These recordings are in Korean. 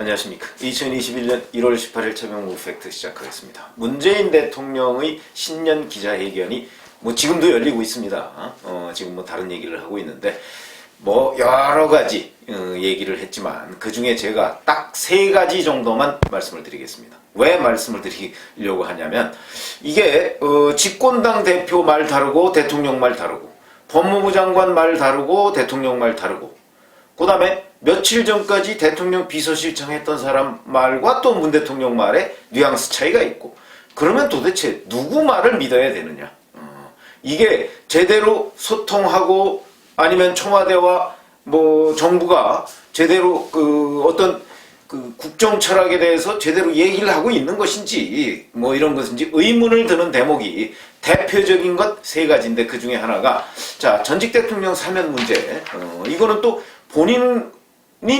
안녕하십니까. 2021년 1월 18일 최병무 팩트 시작하겠습니다. 문재인 대통령의 신년 기자회견이 지금도 열리고 있습니다. 지금 다른 얘기를 하고 있는데 여러 가지 얘기를 했지만 그 중에 제가 딱 3가지 정도만 말씀을 드리겠습니다. 왜 말씀을 드리려고 하냐면 이게 집권당 대표 말 다르고 대통령 말 다르고 법무부 장관 말 다르고 대통령 말 다르고 그 다음에 며칠 전까지 대통령 비서실장 했던 사람 말과 또 문 대통령 말에 뉘앙스 차이가 있고, 그러면 도대체 누구 말을 믿어야 되느냐. 이게 제대로 소통하고 아니면 청와대와 정부가 제대로 어떤 국정 철학에 대해서 제대로 얘기를 하고 있는 것인지 이런 것인지 의문을 드는 대목이 대표적인 것 3가지인데 그 중에 하나가 전직 대통령 사면 문제. 이거는 또 본인이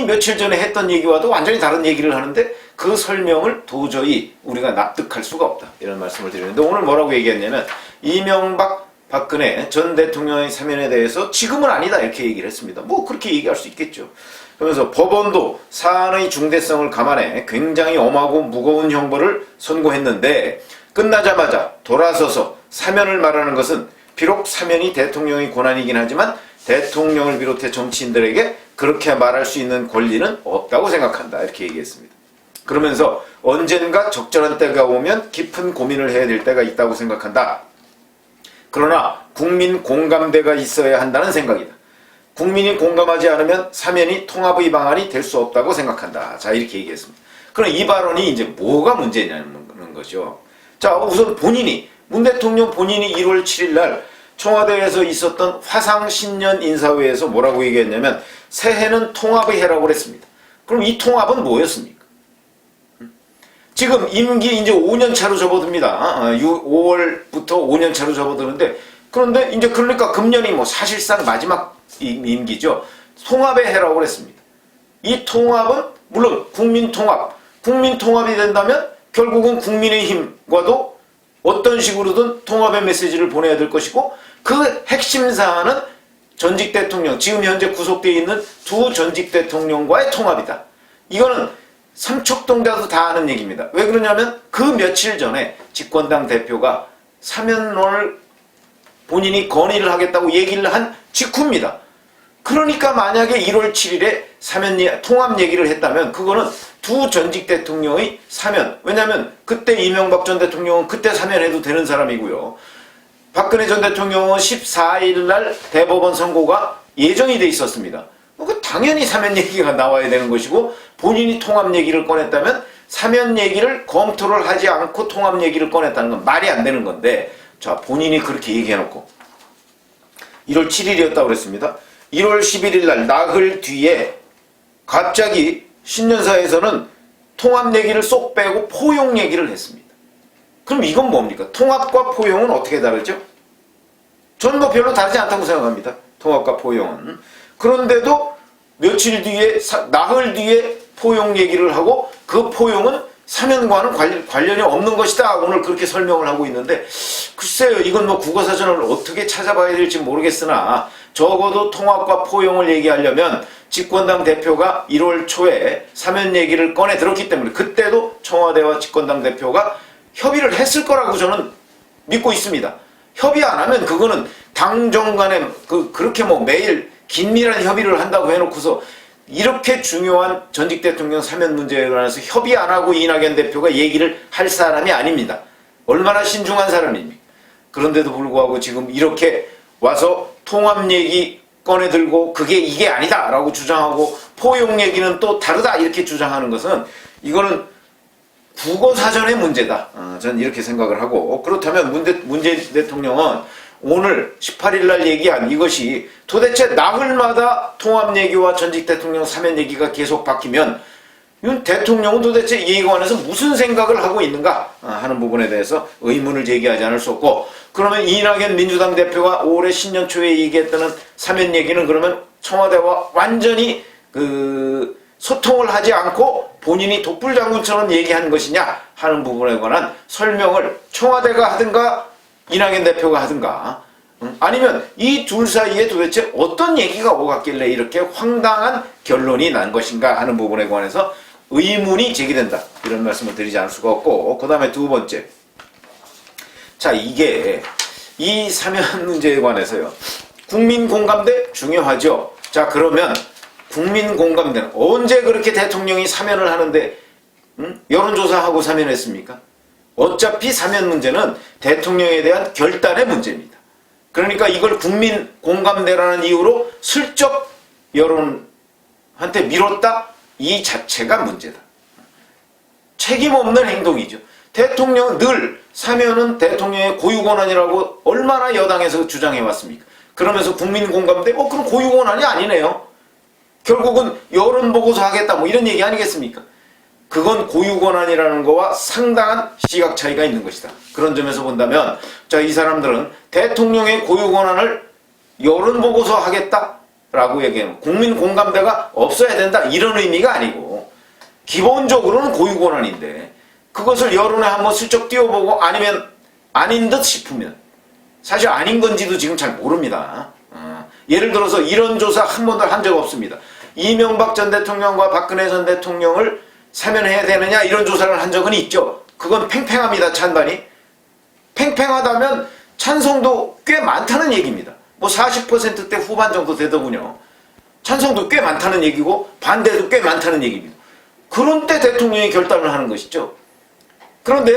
며칠 전에 했던 얘기와도 완전히 다른 얘기를 하는데 그 설명을 도저히 우리가 납득할 수가 없다, 이런 말씀을 드리는데, 오늘 뭐라고 얘기했냐면 이명박 박근혜 전 대통령의 사면에 대해서 지금은 아니다 이렇게 얘기를 했습니다. 그렇게 얘기할 수 있겠죠. 그러면서 법원도 사안의 중대성을 감안해 굉장히 엄하고 무거운 형벌을 선고했는데 끝나자마자 돌아서서 사면을 말하는 것은 비록 사면이 대통령의 권한이긴 하지만 대통령을 비롯해 정치인들에게 그렇게 말할 수 있는 권리는 없다고 생각한다, 이렇게 얘기했습니다. 그러면서 언젠가 적절한 때가 오면 깊은 고민을 해야 될 때가 있다고 생각한다. 그러나 국민 공감대가 있어야 한다는 생각이다. 국민이 공감하지 않으면 사면이 통합의 방안이 될 수 없다고 생각한다. 이렇게 얘기했습니다. 그럼 이 발언이 이제 뭐가 문제냐는 거죠. 우선 문 대통령 본인이 1월 7일 날 청와대에서 있었던 화상 신년 인사회에서 뭐라고 얘기했냐면 새해는 통합의 해라고 그랬습니다. 그럼 이 통합은 뭐였습니까? 지금 임기 이제 5년 차로 접어듭니다. 5월부터 5년 차로 접어드는데, 그런데 이제 그러니까 금년이 사실상 마지막 임기죠. 통합의 해라고 그랬습니다. 이 통합은 물론 국민 통합이 된다면 결국은 국민의힘과도 어떤 식으로든 통합의 메시지를 보내야 될 것이고, 그 핵심 사안은 전직 대통령, 지금 현재 구속되어 있는 두 전직 대통령과의 통합이다. 이거는 삼척동자도 다 아는 얘기입니다. 왜 그러냐면 그 며칠 전에 집권당 대표가 사면론을 본인이 건의를 하겠다고 얘기를 한 직후입니다. 그러니까 만약에 1월 7일에 통합 얘기를 했다면 그거는 두 전직 대통령의 사면, 왜냐하면 그때 이명박 전 대통령은 그때 사면해도 되는 사람이고요. 박근혜 전 대통령은 14일 날 대법원 선고가 예정이 돼 있었습니다. 당연히 사면 얘기가 나와야 되는 것이고, 본인이 통합 얘기를 꺼냈다면 사면 얘기를 검토를 하지 않고 통합 얘기를 꺼냈다는 건 말이 안 되는 건데, 본인이 그렇게 얘기해놓고 1월 7일이었다고 그랬습니다. 1월 11일 날 나흘 뒤에 갑자기 신년사에서는 통합 얘기를 쏙 빼고 포용 얘기를 했습니다. 그럼 이건 뭡니까? 통합과 포용은 어떻게 다르죠? 저는 별로 다르지 않다고 생각합니다. 통합과 포용은. 그런데도 며칠 뒤에, 나흘 뒤에 포용 얘기를 하고 그 포용은 사면과는 관련이 없는 것이다, 오늘 그렇게 설명을 하고 있는데, 글쎄요, 이건 국어사전을 어떻게 찾아봐야 될지 모르겠으나 적어도 통합과 포용을 얘기하려면 집권당 대표가 1월 초에 사면 얘기를 꺼내 들었기 때문에 그때도 청와대와 집권당 대표가 협의를 했을 거라고 저는 믿고 있습니다. 협의 안 하면 그거는 당정 간에 그렇게 매일 긴밀한 협의를 한다고 해놓고서 이렇게 중요한 전직 대통령 사면 문제에 관해서 협의 안 하고 이낙연 대표가 얘기를 할 사람이 아닙니다. 얼마나 신중한 사람입니까? 그런데도 불구하고 지금 이렇게 와서 통합 얘기 꺼내들고 이게 아니다 라고 주장하고 포용 얘기는 또 다르다 이렇게 주장하는 것은 이거는 국어사전의 문제다. 저는 이렇게 생각을 하고, 그렇다면 문재인 대통령은 오늘 18일 날 얘기한 이것이 도대체 나흘마다 통합 얘기와 전직 대통령 사면 얘기가 계속 바뀌면 윤 대통령은 도대체 이에 관해서 무슨 생각을 하고 있는가 하는 부분에 대해서 의문을 제기하지 않을 수 없고, 그러면 이낙연 민주당 대표가 올해 신년 초에 얘기했다는 사면 얘기는 그러면 청와대와 완전히 소통을 하지 않고 본인이 독불장군처럼 얘기한 것이냐 하는 부분에 관한 설명을 청와대가 하든가 이낙연 대표가 하든가, 아니면 이 둘 사이에 도대체 어떤 얘기가 오갔길래 이렇게 황당한 결론이 난 것인가 하는 부분에 관해서 의문이 제기된다. 이런 말씀을 드리지 않을 수가 없고, 그 다음에 두 번째. 자, 이게 이 사면 문제에 관해서요. 국민 공감대 중요하죠. 자, 그러면 국민 공감대는 언제 그렇게 대통령이 사면을 하는데 여론조사하고 사면했습니까? 어차피 사면 문제는 대통령에 대한 결단의 문제입니다. 그러니까 이걸 국민 공감대라는 이유로 슬쩍 여론한테 밀었다? 이 자체가 문제다. 책임 없는 행동이죠. 대통령 늘 사면은 대통령의 고유권한이라고 얼마나 여당에서 주장해왔습니까? 그러면서 국민 공감대? 그럼 고유권한이 아니네요. 결국은 여론보고서 하겠다 뭐 이런 얘기 아니겠습니까? 그건 고유권한이라는 거와 상당한 시각 차이가 있는 것이다. 그런 점에서 본다면 자, 이 사람들은 대통령의 고유권한을 여론보고서 하겠다라고 얘기하면 국민 공감대가 없어야 된다 이런 의미가 아니고 기본적으로는 고유권한인데 그것을 여론에 한번 슬쩍 띄워보고 아니면 아닌 듯 싶으면 사실 아닌 건지도 지금 잘 모릅니다. 예를 들어서 이런 조사 한 번도 한 적 없습니다. 이명박 전 대통령과 박근혜 전 대통령을 사면해야 되느냐 이런 조사를 한 적은 있죠. 그건 팽팽합니다. 찬반이. 팽팽하다면 찬성도 꽤 많다는 얘기입니다. 뭐 40%대 후반 정도 되더군요. 찬성도 꽤 많다는 얘기고 반대도 꽤 많다는 얘기입니다. 그런 때 대통령이 결단을 하는 것이죠. 그런데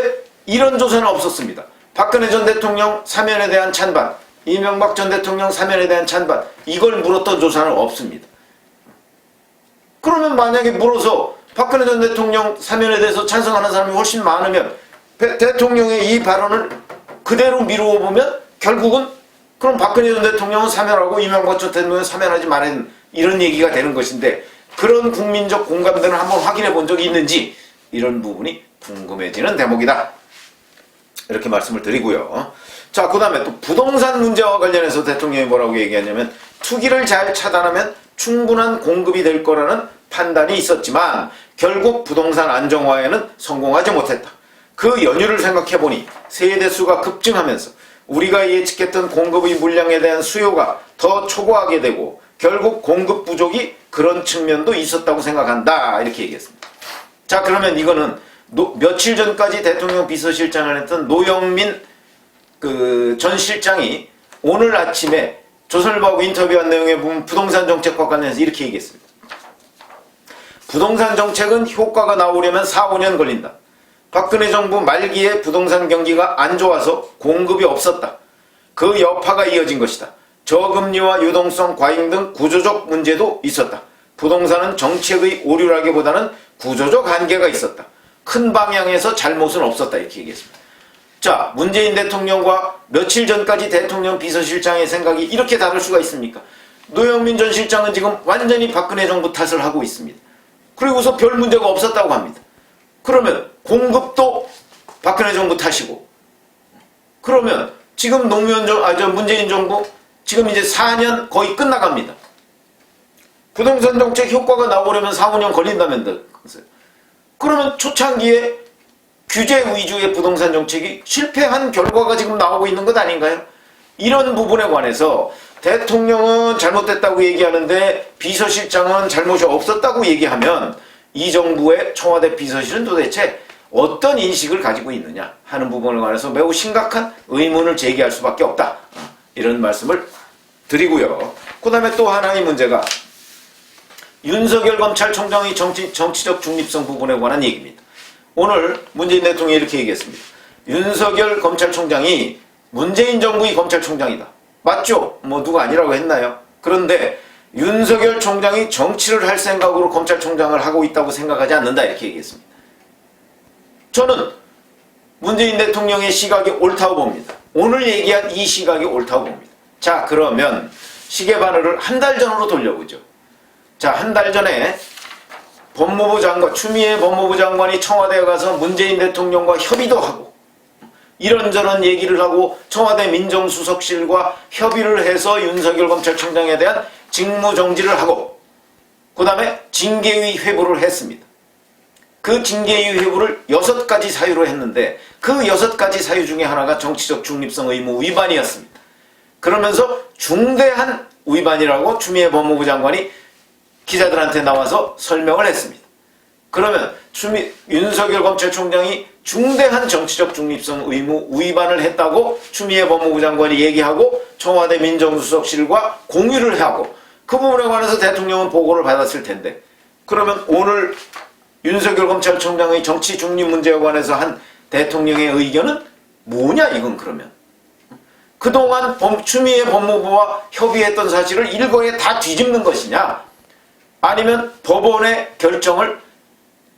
이런 조사는 없었습니다. 박근혜 전 대통령 사면에 대한 찬반, 이명박 전 대통령 사면에 대한 찬반 이걸 물었던 조사는 없습니다. 그러면 만약에 물어서 박근혜 전 대통령 사면에 대해서 찬성하는 사람이 훨씬 많으면 대통령의 이 발언을 그대로 미루어 보면 결국은 그럼 박근혜 전 대통령은 사면하고 이명박 전 대통령은 사면하지 말아야 이런 얘기가 되는 것인데 그런 국민적 공감대는 한번 확인해 본 적이 있는지 이런 부분이 궁금해지는 대목이다. 이렇게 말씀을 드리고요. 자, 그 다음에 또 부동산 문제와 관련해서 대통령이 뭐라고 얘기하냐면 투기를 잘 차단하면 충분한 공급이 될 거라는 판단이 있었지만 결국 부동산 안정화에는 성공하지 못했다. 그 연유를 생각해보니 세대수가 급증하면서 우리가 예측했던 공급의 물량에 대한 수요가 더 초과하게 되고 결국 공급 부족이 그런 측면도 있었다고 생각한다. 이렇게 얘기했습니다. 자, 그러면 이거는 며칠 전까지 대통령 비서실장을 했던 노영민 전 실장이 오늘 아침에 조선일보하고 인터뷰한 내용에 보면 부동산 정책과 관련해서 이렇게 얘기했습니다. 부동산 정책은 효과가 나오려면 4, 5년 걸린다. 박근혜 정부 말기에 부동산 경기가 안 좋아서 공급이 없었다. 그 여파가 이어진 것이다. 저금리와 유동성 과잉 등 구조적 문제도 있었다. 부동산은 정책의 오류라기보다는 구조적 한계가 있었다. 큰 방향에서 잘못은 없었다. 이렇게 얘기했습니다. 자, 문재인 대통령과 며칠 전까지 대통령 비서실장의 생각이 이렇게 다를 수가 있습니까? 노영민 전 실장은 지금 완전히 박근혜 정부 탓을 하고 있습니다. 그리고서 별 문제가 없었다고 합니다. 그러면 공급도 박근혜 정부 탓이고 그러면 지금 문재인 정부 지금 이제 4년 거의 끝나갑니다. 부동산 정책 효과가 나오려면 4, 5년 걸린다면 그러면 초창기에 규제 위주의 부동산 정책이 실패한 결과가 지금 나오고 있는 것 아닌가요? 이런 부분에 관해서 대통령은 잘못됐다고 얘기하는데 비서실장은 잘못이 없었다고 얘기하면 이 정부의 청와대 비서실은 도대체 어떤 인식을 가지고 있느냐 하는 부분에 관해서 매우 심각한 의문을 제기할 수밖에 없다. 이런 말씀을 드리고요. 그 다음에 또 하나의 문제가 윤석열 검찰총장의 정치적 중립성 부분에 관한 얘기입니다. 오늘 문재인 대통령이 이렇게 얘기했습니다. 윤석열 검찰총장이 문재인 정부의 검찰총장이다. 맞죠? 뭐 누가 아니라고 했나요? 그런데 윤석열 총장이 정치를 할 생각으로 검찰총장을 하고 있다고 생각하지 않는다. 이렇게 얘기했습니다. 저는 문재인 대통령의 시각이 옳다고 봅니다. 오늘 얘기한 이 시각이 옳다고 봅니다. 자, 그러면 시계바늘을 한 달 전으로 돌려보죠. 자, 한 달 전에 법무부 장관, 추미애 법무부 장관이 청와대에 가서 문재인 대통령과 협의도 하고 이런저런 얘기를 하고 청와대 민정수석실과 협의를 해서 윤석열 검찰총장에 대한 직무정지를 하고 그 다음에 징계의 회부를 했습니다. 그 징계의 회부를 6가지 사유로 했는데 그 6가지 사유 중에 하나가 정치적 중립성 의무 위반이었습니다. 그러면서 중대한 위반이라고 추미애 법무부 장관이 기자들한테 나와서 설명을 했습니다. 그러면 윤석열 검찰총장이 중대한 정치적 중립성 의무 위반을 했다고 추미애 법무부 장관이 얘기하고 청와대 민정수석실과 공유를 하고 그 부분에 관해서 대통령은 보고를 받았을 텐데, 그러면 오늘 윤석열 검찰총장의 정치 중립 문제에 관해서 한 대통령의 의견은 뭐냐 이건. 그러면 그동안 추미애 법무부와 협의했던 사실을 일거에 다 뒤집는 것이냐, 아니면 법원의 결정을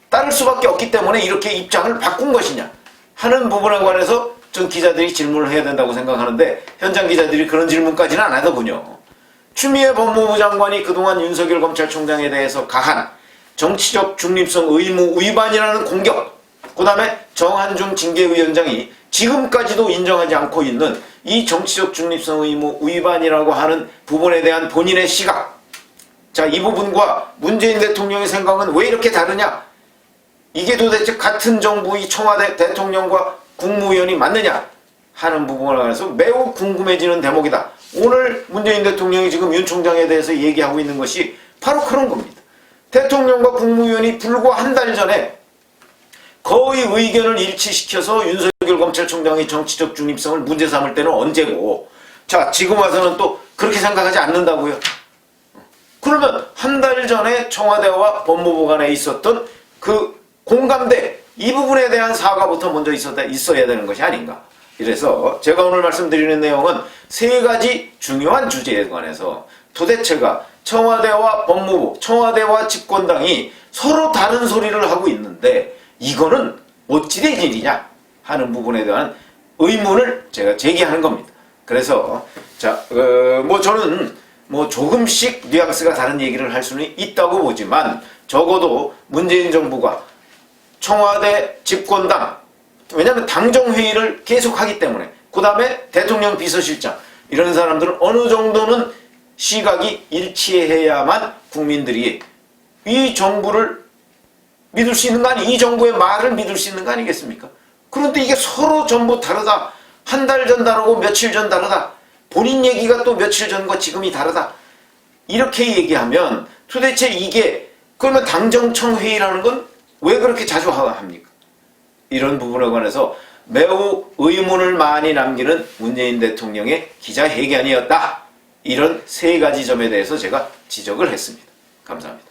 따를 수밖에 없기 때문에 이렇게 입장을 바꾼 것이냐 하는 부분에 관해서 전 기자들이 질문을 해야 된다고 생각하는데, 현장 기자들이 그런 질문까지는 안 하더군요. 추미애 법무부 장관이 그동안 윤석열 검찰총장에 대해서 가한 정치적 중립성 의무 위반이라는 공격, 그 다음에 정한중 징계위원장이 지금까지도 인정하지 않고 있는 이 정치적 중립성 의무 위반이라고 하는 부분에 대한 본인의 시각, 자, 이 부분과 문재인 대통령의 생각은 왜 이렇게 다르냐, 이게 도대체 같은 정부의 청와대 대통령과 국무위원이 맞느냐 하는 부분에 관해서 매우 궁금해지는 대목이다. 오늘 문재인 대통령이 지금 윤 총장에 대해서 얘기하고 있는 것이 바로 그런 겁니다. 대통령과 국무위원이 불과 한 달 전에 거의 의견을 일치시켜서 윤석열 검찰총장의 정치적 중립성을 문제 삼을 때는 언제고, 자, 지금 와서는 또 그렇게 생각하지 않는다고요? 그러면 한 달 전에 청와대와 법무부 간에 있었던 그 공감대, 이 부분에 대한 사과부터 먼저 있어야 되는 것이 아닌가. 이래서 제가 오늘 말씀드리는 내용은 세 가지 중요한 주제에 관해서 도대체가 청와대와 법무부, 청와대와 집권당이 서로 다른 소리를 하고 있는데 이거는 어찌 된 일이냐 하는 부분에 대한 의문을 제가 제기하는 겁니다. 그래서 자, 저는 조금씩 뉘앙스가 다른 얘기를 할 수는 있다고 보지만, 적어도 문재인 정부가 청와대 집권당, 왜냐하면 당정회의를 계속하기 때문에, 그 다음에 대통령 비서실장, 이런 사람들은 어느 정도는 시각이 일치해야만 국민들이 이 정부를 믿을 수 있는 거 아니, 이 정부의 말을 믿을 수 있는 거 아니겠습니까? 그런데 이게 서로 전부 다르다. 한 달 전 다르고 며칠 전 다르다. 본인 얘기가 또 며칠 전과 지금이 다르다. 이렇게 얘기하면 도대체 이게, 그러면 당정청 회의라는 건 왜 그렇게 자주 합니까? 이런 부분에 관해서 매우 의문을 많이 남기는 문재인 대통령의 기자회견이었다. 이런 세 가지 점에 대해서 제가 지적을 했습니다. 감사합니다.